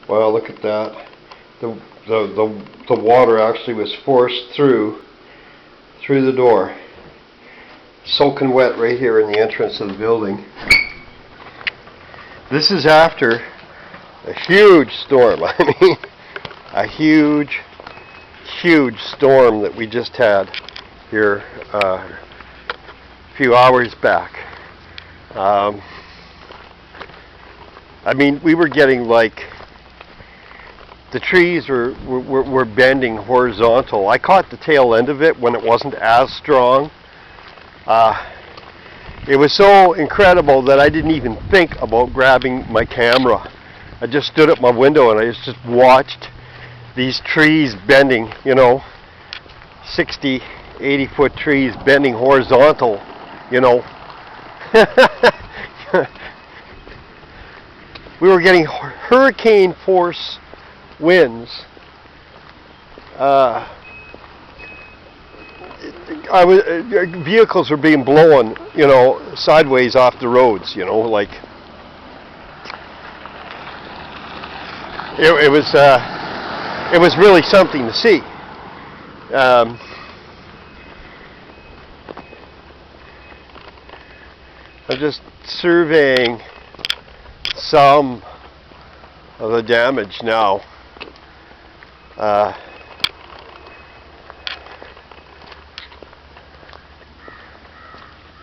Wow, look at that. The water actually was forced through the door. Soaking wet right here in the entrance of the building. This is after a huge storm. I mean, a huge storm that we just had here a few hours back. I mean, we were getting like, the trees were bending horizontal. I caught the tail end of it when it wasn't as strong. It was so incredible that I didn't even think about grabbing my camera. I just stood at my window and I just watched these trees bending, 60, 80-foot trees bending horizontal, We were getting hurricane force winds. Vehicles were being blown, sideways off the roads, like it was really something to see. I'm just surveying some of the damage now.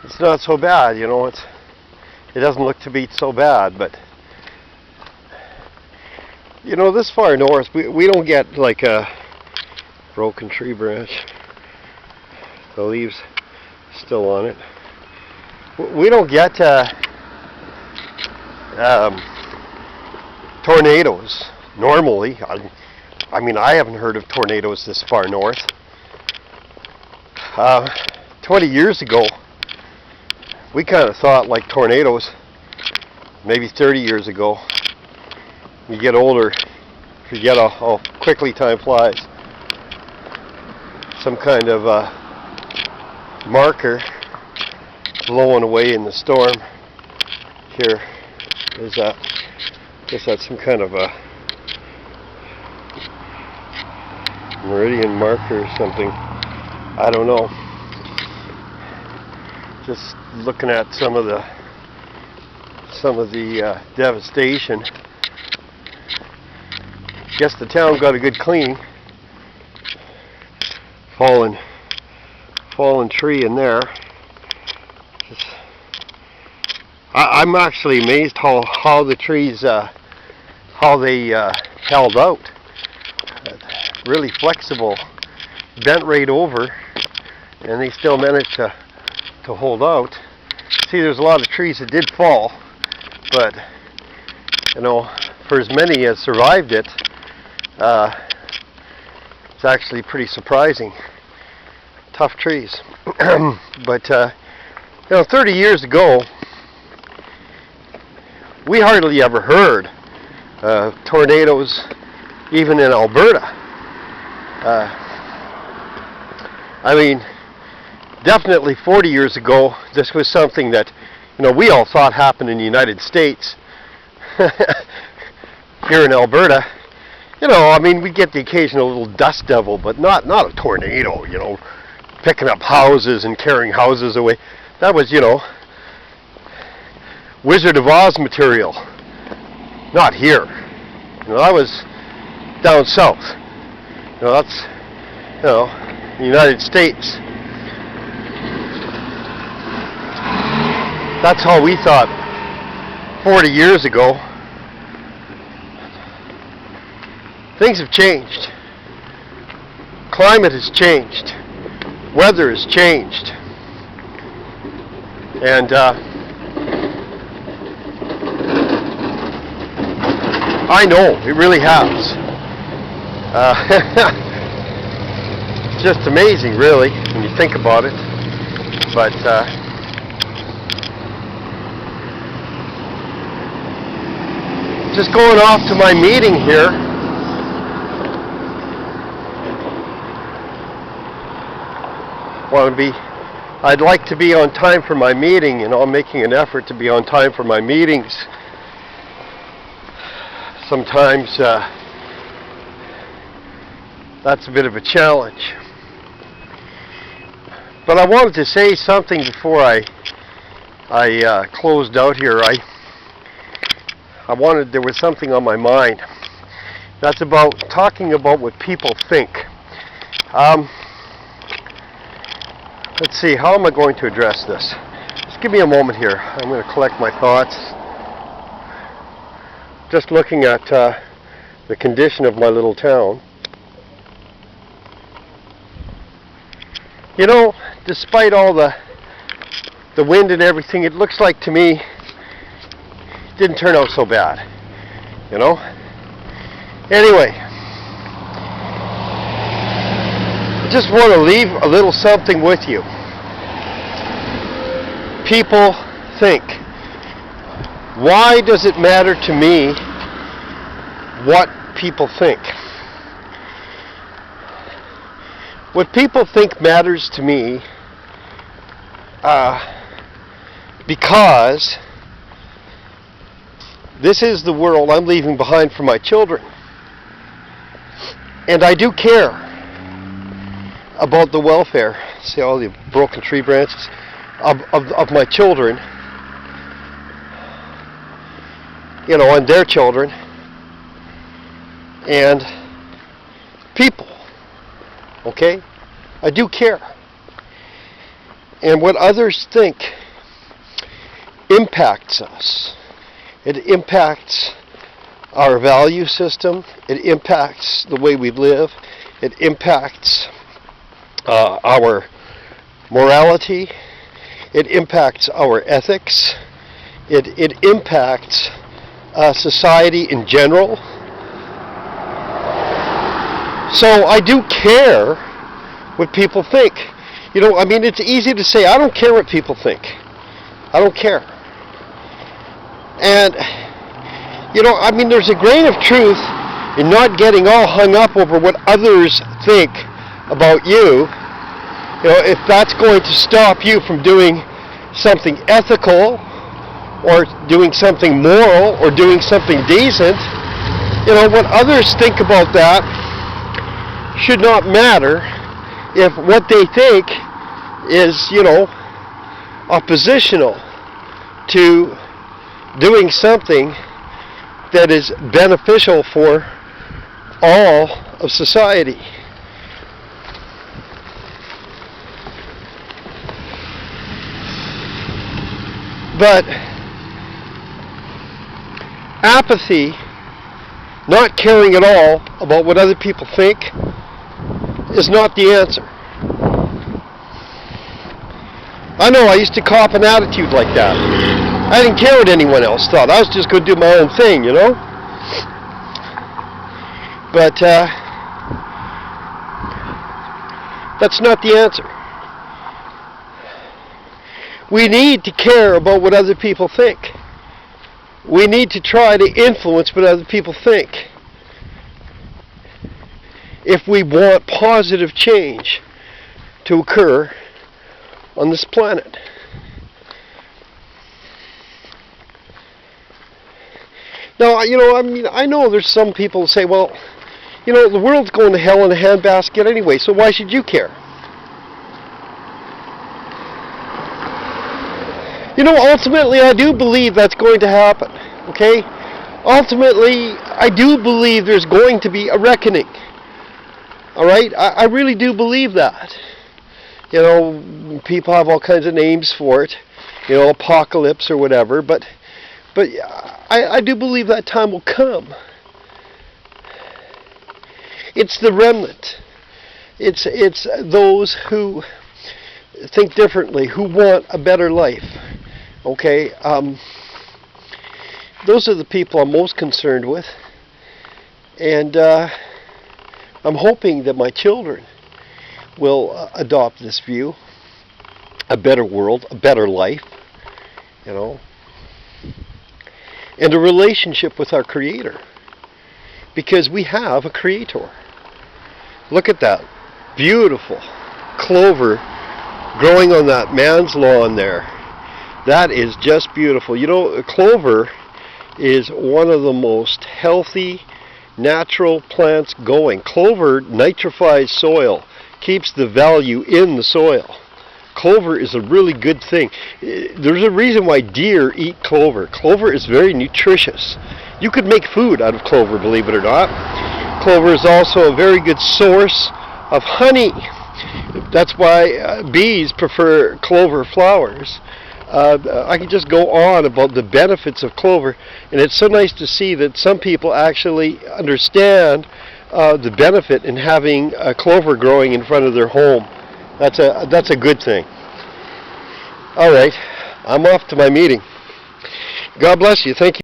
It's not so bad, it doesn't look to be so bad, but this far north we don't get like a broken tree branch. The leaves still on it. We don't get tornadoes normally. I mean, I haven't heard of tornadoes this far north. 20 years ago, we kind of thought like tornadoes. Maybe 30 years ago. You get older, forget how quickly time flies. Some kind of marker blowing away in the storm. Here is I guess that's some kind of a meridian marker or something. I don't know. Just looking at some of the devastation. Guess the town got a good cleaning. Fallen tree in there. I'm actually amazed how the trees how they held out. Really flexible, bent right over, and they still managed to hold out. See, there's a lot of trees that did fall, but for as many as survived it, it's actually pretty surprising. Tough trees. But 30 years ago, we hardly ever heard tornadoes, even in Alberta. I mean, definitely 40 years ago, this was something that, we all thought happened in the United States. Here in Alberta, I mean, we get the occasional little dust devil, but not a tornado, picking up houses and carrying houses away. That was, Wizard of Oz material. Not here. That was down south. That's, the United States. That's how we thought 40 years ago. Things have changed. Climate has changed. Weather has changed. And I know, it really has. It's just amazing, really, when you think about it. But just going off to my meeting here. I'd like to be on time for my meeting, I'm making an effort to be on time for my meetings. sometimes that's a bit of a challenge. But I wanted to say something before I closed out here. There was something on my mind. That's about talking about what people think. Let's see, how am I going to address this? Just give me a moment here. I'm going to collect my thoughts. Just looking at the condition of my little town. You know, despite all the wind and everything, it looks like to me it didn't turn out so bad. You know? Anyway, I just want to leave a little something with you. People think, why does it matter to me what people think? What people think matters to me because this is the world I'm leaving behind for my children. And I do care about the welfare, see all the broken tree branches, of my children, you know, and their children, and people, okay? I do care. And what others think impacts us. It impacts our value system. It impacts the way we live. It impacts our morality. It impacts our ethics. It impacts society in general. So I do care what people think. You know, I mean, it's easy to say, I don't care what people think. I don't care. And, you know, I mean, there's a grain of truth in not getting all hung up over what others think about you. You know, if that's going to stop you from doing something ethical or doing something moral or doing something decent, you know, what others think about that should not matter if what they think is, you know, oppositional to doing something that is beneficial for all of society. But apathy, not caring at all about what other people think, is not the answer. I know I used to cop an attitude like that. I didn't care what anyone else thought. I was just going to do my own thing, you know? But that's not the answer. We need to care about what other people think. We need to try to influence what other people think if we want positive change to occur on this planet. Now, you know, I mean, I know there's some people who say, well, you know, the world's going to hell in a handbasket anyway, so why should you care? You know, ultimately, I do believe that's going to happen, okay? Ultimately, I do believe there's going to be a reckoning, all right? I really do believe that. You know, people have all kinds of names for it, you know, apocalypse or whatever, but I do believe that time will come. It's the remnant. It's those who think differently, who want a better life. Okay, those are the people I'm most concerned with, and I'm hoping that my children will adopt this view, a better world, a better life, you know, and a relationship with our Creator, because we have a Creator. Look at that beautiful clover growing on that man's lawn there. That is just beautiful. You know, clover is one of the most healthy natural plants going. Clover nitrifies soil, keeps the value in the soil. Clover is a really good thing. There's a reason why deer eat clover. Clover is very nutritious. You could make food out of clover, believe it or not. Clover is also a very good source of honey. That's why bees prefer clover flowers. I can just go on about the benefits of clover, and it's so nice to see that some people actually understand the benefit in having clover growing in front of their home. That's a good thing. All right, I'm off to my meeting. God bless you. Thank you.